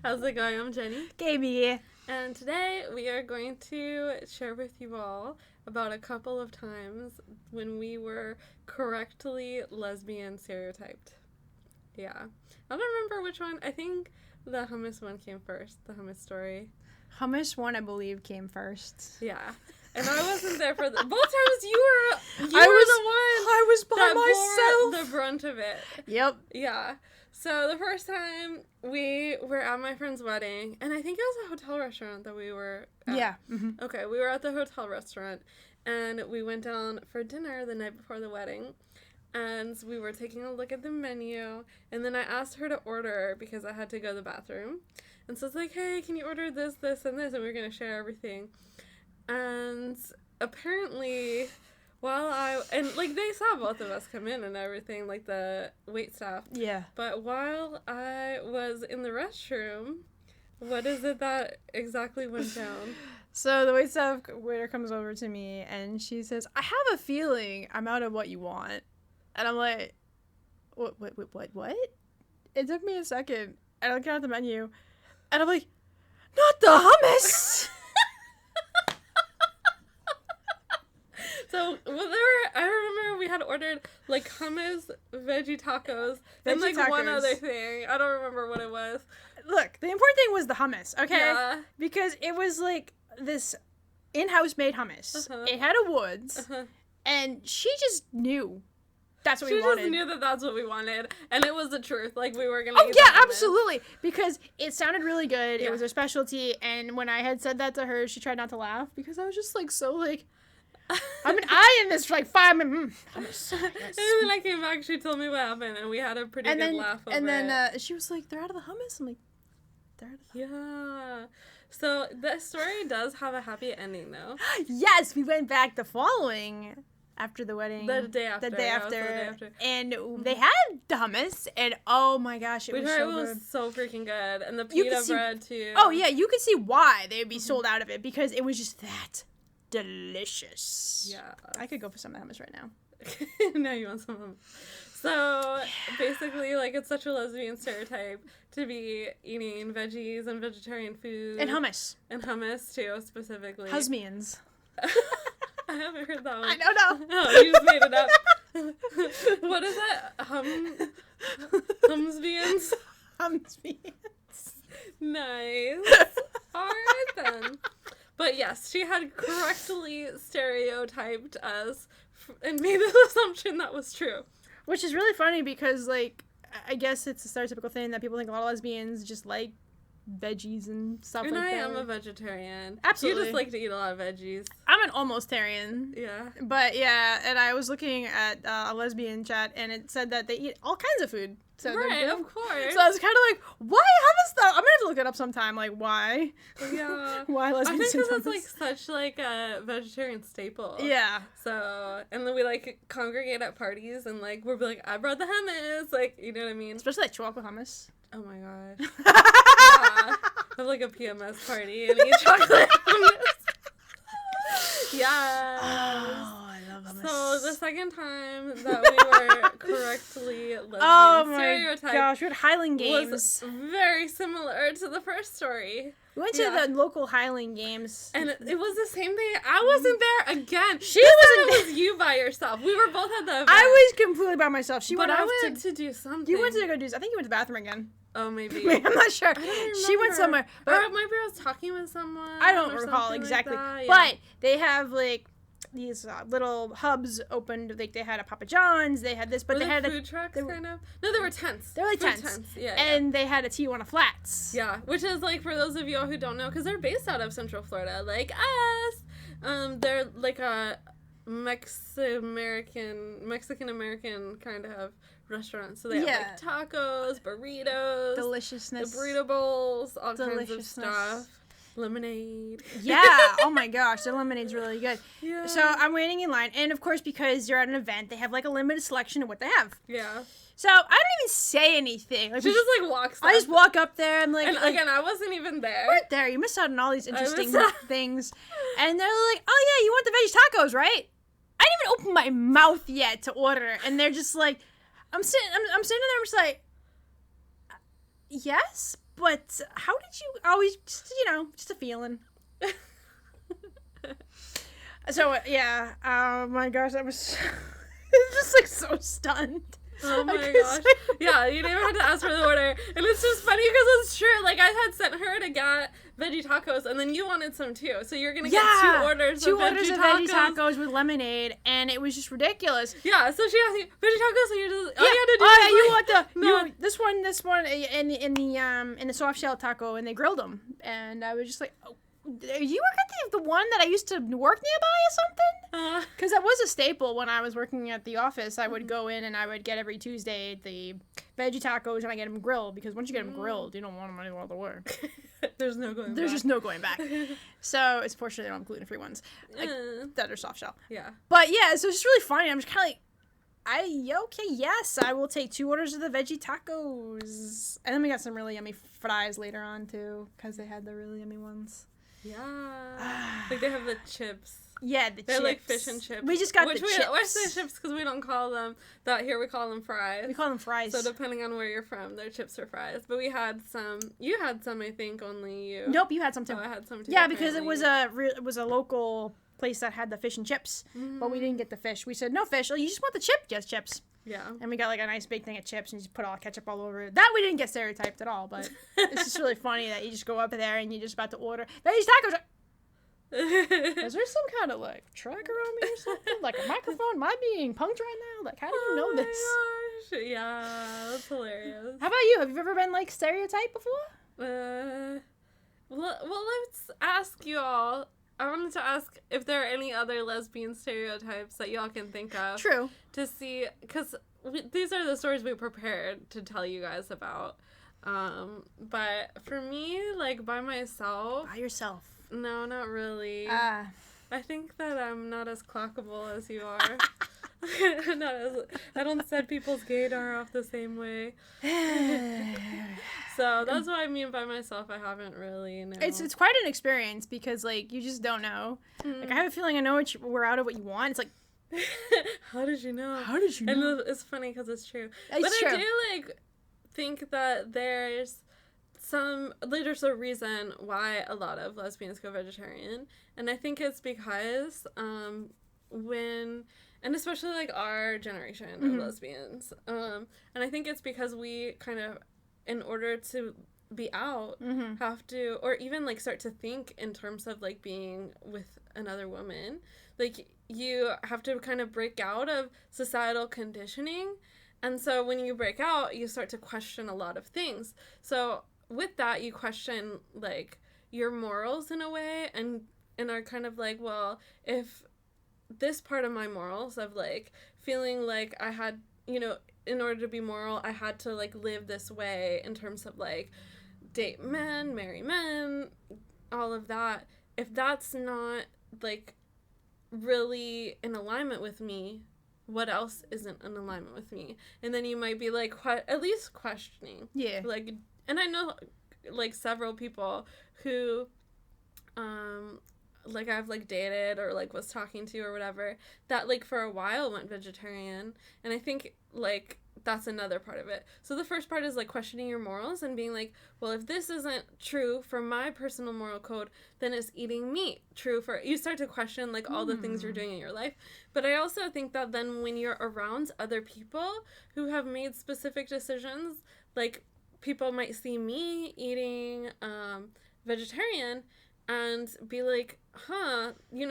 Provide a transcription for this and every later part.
How's it going? I'm Jenni. KB. And today we are going to share with you all about a couple of times when we were correctly lesbian stereotyped. Yeah. I don't remember which one. I think the hummus one came first, the hummus story. Hummus one, I believe, came first. Yeah. And I wasn't there for both times you were the one I was by that myself. bore the brunt of it. Yep. Yeah. So the first time we were at my friend's wedding, and I think it was a hotel restaurant that we were at. Yeah. Mm-hmm. Okay, we were at the hotel restaurant, and we went down for dinner the night before the wedding, and we were taking a look at the menu, and then I asked her to order because I had to go to the bathroom. And so it's like, hey, can you order this, this, and this, and we're going to share everything. And apparently... they saw both of us come in and everything, like the wait staff. Yeah. But while I was in the restroom, what is it that exactly went down? So the waiter comes over to me and she says, I have a feeling I'm out of what you want. And I'm like, what? It took me a second. And I look at the menu and I'm like, not the hummus! So, I remember we had ordered, like, hummus, veggie tacos, and, like, one other thing. I don't remember what it was. Look, the important thing was the hummus, okay? Yeah. Because it was, like, this in-house made hummus. Uh-huh. It had a Woods, and she just knew that's what we wanted. She just knew that that's what we wanted, and it was the truth. Like, we were going to Oh, yeah, absolutely. Because it sounded really good. Yeah. It was her specialty, and when I had said that to her, she tried not to laugh, because I was just, like, so, like... I've been eyeing this for like 5 minutes. Yes. And then I came back, she told me what happened, and we had a pretty good laugh over it. And then she was like, they're out of the hummus. I'm like, they're out of the hummus. Yeah. So the story does have a happy ending, though. Yes, we went back the following after the wedding. The day after. And they had the hummus, and oh my gosh, it was so good. It was so freaking good. And the pita bread, too. Oh, yeah, you could see why they would be sold out of it, because it was just that delicious. Yeah. I could go for some of the hummus right now. Now you want some of them. So, basically, like, it's such a lesbian stereotype to be eating veggies and vegetarian food. And hummus. And hummus, too, specifically. Husmians. I haven't heard that one. I don't know. Oh, you just made it up. What is it? Humsbians? Humsbians. Nice. All right, then. But yes, she had correctly stereotyped us and made the assumption that was true. Which is really funny because, like, I guess it's a stereotypical thing that people think a lot of lesbians just like veggies and stuff like that. And I am a vegetarian. Absolutely. You just like to eat a lot of veggies. I'm an almost-tarian. Yeah. But, yeah, and I was looking at a lesbian chat, and it said that they eat all kinds of food. So right, of course. So I was kind of like, why hummus though? I'm going to have to look it up sometime. Like, why? Yeah. Why lesbians I think hummus? that's, like, such, like, a vegetarian staple. Yeah. So, and then we, like, congregate at parties, and, like, we'll be like, I brought the hummus. Like, you know what I mean? Especially, like, chocolate hummus. Oh, my gosh. Yeah. Have, like, a PMS party and eat chocolate hummus. Yeah. Oh, I love hummus. So the second time that we were correctly lesbian stereotyped, oh my gosh, we had Highland Games. Was very similar to the first story. We went to the local Highland Games, and it was the same thing. I wasn't there again. It was you by yourself. We were both at the event. I was completely by myself. But I went to do something. You went to go do. I think you went to the bathroom again. Oh, maybe. I'm not sure. I don't remember. She went somewhere. But or maybe I was talking with someone. I don't recall exactly. Like but they have, like, these little hubs opened. Like, they had a Papa John's. They had this, but they had food trucks, kind of. No, they were tents. They were like tents. Yeah. And they had a Tijuana Flats. Yeah, which is, like, for those of you who don't know, because they're based out of Central Florida, like us. They're like a Mexican-American kind of restaurant. So they have, like, tacos, burritos. Deliciousness. The burrito bowls, all kinds of stuff. Lemonade. Yeah. Oh my gosh, their lemonade's really good. Yeah. So I'm waiting in line, and of course, because you're at an event, they have, like, a limited selection of what they have. Yeah. So I don't even say anything. Like, she just, like, walks up. I just walk up there and, like... And again, I wasn't even there. You weren't there. You missed out on all these interesting things. And they're like, oh yeah, you want the veggie tacos, right? I didn't even open my mouth yet to order. And they're just like, I'm sitting there, I'm just like, yes, But how did you always, just, just a feeling. So, yeah. Oh, my gosh. I was just, like, so stunned. Oh, my gosh. Yeah, you never had to ask for the order. And it's just funny because it's true. Like, I had sent her to get veggie tacos, and then you wanted some, too. So you're going to get two orders of veggie tacos with lemonade, and it was just ridiculous. Yeah, so she asked you, veggie tacos, so you just, all you had to do was, you want this one, in the soft shell taco, and they grilled them. And I was just like, oh. You work at the one that I used to work nearby or something? Because that was a staple when I was working at the office. I would go in and I would get every Tuesday the veggie tacos, and I get them grilled, because once you get them grilled, you don't want them anywhere to work. There's no going back. There's just no going back. So it's fortunately they don't have gluten-free ones that are soft shell. Yeah. But yeah, so it's just really funny. I'm just kind of like, okay, yes, I will take 2 orders of the veggie tacos. And then we got some really yummy fries later on, too, because they had the really yummy ones. Yeah. Like, they have the chips. Yeah, the chips. They're like fish and chips. We just got the chips. I say chips because we don't call them that here. We call them fries. We call them fries. So depending on where you're from, they're chips or fries. But we had some. You had some, I think, only you. Nope, you had some too. Oh, I had some too. Yeah, because it was a local place that had the fish and chips, but we didn't get the fish. We said, no fish. Oh, you just want the chip? Yes, chips. Yeah. And we got like a nice big thing of chips and just put all ketchup all over it. That we didn't get stereotyped at all, but it's just really funny that you just go up there and you're just about to order veggie tacos. Is there some kind of like tracker on me or something? Like a microphone? Am I being punked right now? Like, how do you know this? Gosh. Yeah, that's hilarious. How about you? Have you ever been like stereotyped before? Well, let's ask you all. I wanted to ask if there are any other lesbian stereotypes that y'all can think of. True. To see, because these are the stories we prepared to tell you guys about. But for me, like, by myself. By yourself. No, not really. I think that I'm not as clockable as you are. I don't set people's gaydar off the same way. So that's what I mean by myself. I haven't really, no. It's quite an experience because, like, you just don't know. Like, I have a feeling I know we're out of what you want. It's like, how did you know? How did you know? And it's funny because it's true. It's true. I do, like, think that there's a reason why a lot of lesbians go vegetarian, and I think it's because and especially like our generation of lesbians, and I think it's because we kind of, in order to be out, have to, or even like start to think in terms of like being with another woman, like you have to kind of break out of societal conditioning, and so when you break out, you start to question a lot of things. So with that, you question, like, your morals in a way, and are kind of like, well, if this part of my morals of, like, feeling like I had, in order to be moral, I had to, like, live this way in terms of, like, date men, marry men, all of that, if that's not, like, really in alignment with me, what else isn't in alignment with me? And then you might be, like, at least questioning. Yeah. Like, and I know, like, several people who, like, I've, like, dated or, like, was talking to or whatever, that, like, for a while went vegetarian. And I think, like, that's another part of it. So the first part is, like, questioning your morals and being like, well, if this isn't true for my personal moral code, then is eating meat true for... You start to question, like, all the things you're doing in your life. But I also think that then when you're around other people who have made specific decisions, like... people might see me eating vegetarian and be like,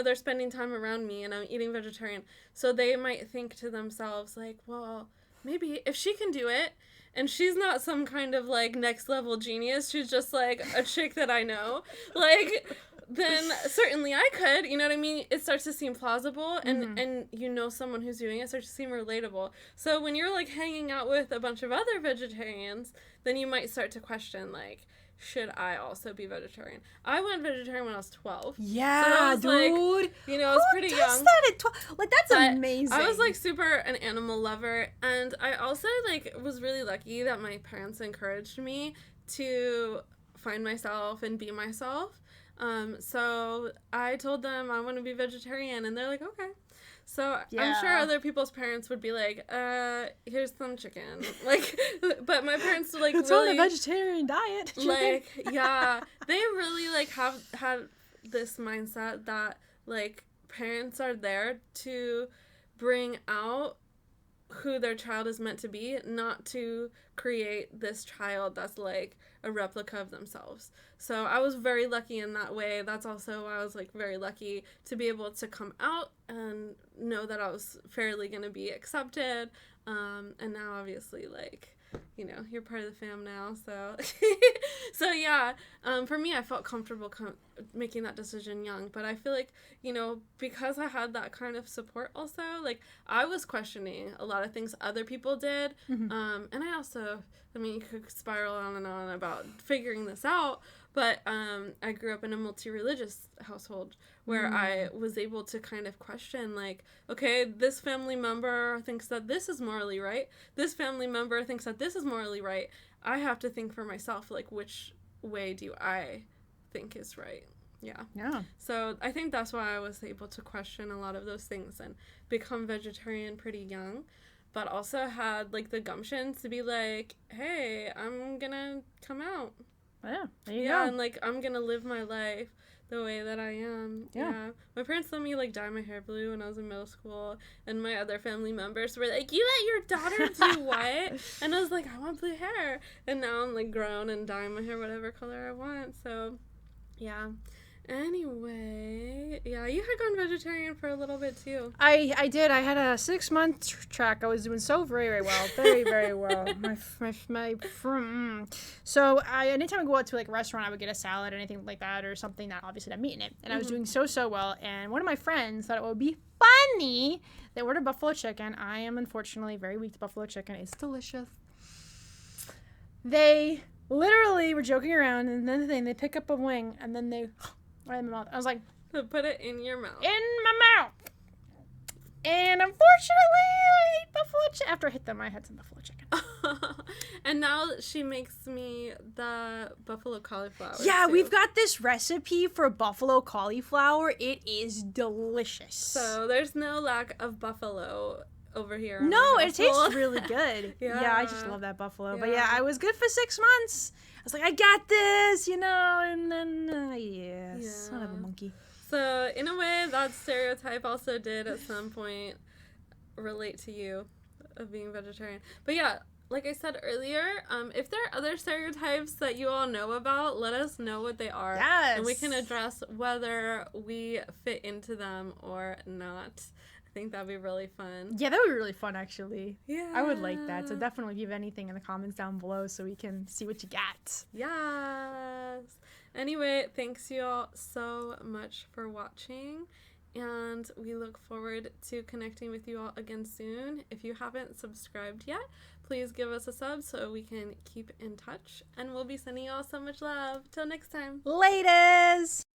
they're spending time around me and I'm eating vegetarian. So they might think to themselves, like, well, maybe if she can do it and she's not some kind of, like, next level genius, she's just, like, a chick that I know, like, then certainly I could, you know what I mean? It starts to seem plausible, and someone who's doing it starts to seem relatable. So when you're, like, hanging out with a bunch of other vegetarians, then you might start to question, like, should I also be vegetarian? I went vegetarian when I was 12. Yeah, so dude. Like, I was pretty young. Who does that at 12? Like, that's amazing. I was, like, super an animal lover, and I also, like, was really lucky that my parents encouraged me to find myself and be myself. So I told them I want to be vegetarian, and they're like, okay. So Yeah. I'm sure other people's parents would be like, here's some chicken. Like, but my parents like it's really on a vegetarian diet. like, yeah, they really like have had this mindset that like parents are there to bring out who their child is meant to be, not to create this child that's like a replica of themselves. So I was very lucky in that way. That's also why I was like very lucky to be able to come out and know that I was fairly going to be accepted. And now obviously like, you know, you're part of the fam now. So, so yeah, for me, I felt comfortable making that decision young, but I feel like, you know, because I had that kind of support also, like I was questioning a lot of things other people did. Mm-hmm. And I also, I mean, you could spiral on and on about figuring this out, but I grew up in a multi-religious household where I was able to kind of question, like, okay, this family member thinks that this is morally right. This family member thinks that this is morally right. I have to think for myself, like, which way do I think is right? Yeah. Yeah. So I think that's why I was able to question a lot of those things and become vegetarian pretty young, but also had, like, the gumption to be like, hey, I'm gonna come out. Yeah, there you go. Yeah, and, like, I'm gonna live my life the way that I am. Yeah. My parents let me, like, dye my hair blue when I was in middle school, and my other family members were like, you let your daughter do what? And I was like, I want blue hair. And now I'm, like, grown and dyeing my hair whatever color I want, so, yeah. Anyway, yeah, you had gone vegetarian for a little bit, too. I did. I had a 6-month track. I was doing so very well. Very, very well. So anytime I go out to like a restaurant, I would get a salad or anything like that or something that obviously had meat in it. And I was doing so well. And one of my friends thought it would be funny. They ordered buffalo chicken. I am unfortunately very weak to buffalo chicken. It's delicious. They literally were joking around, and then they pick up a wing and then they right in my mouth. I was like, put it in your mouth. in my mouth. And unfortunately, I ate buffalo chicken. After I hit them, I had some buffalo chicken. And now she makes me the buffalo cauliflower. Yeah, too. we've got this recipe for buffalo cauliflower. It is delicious. So there's no lack of buffalo over here. in No, our it tastes household. really good. Yeah. I just love that buffalo. But Yeah. yeah, I was good for 6 months. I was like, I got this, you know, and then, son of a monkey. So in a way, that stereotype also did at some point relate to you of being vegetarian. But yeah, like I said earlier, if there are other stereotypes that you all know about, let us know what they are. Yes. And we can address whether we fit into them or not. I think that'd be really fun. Yeah, that would be really fun, actually. Yeah. I would like that. So definitely leave anything in the comments down below so we can see what you got. Yes. Anyway, thanks you all so much for watching, and we look forward to connecting with you all again soon. If you haven't subscribed yet, please give us a sub so we can keep in touch, and we'll be sending you all so much love. Till next time. Laters!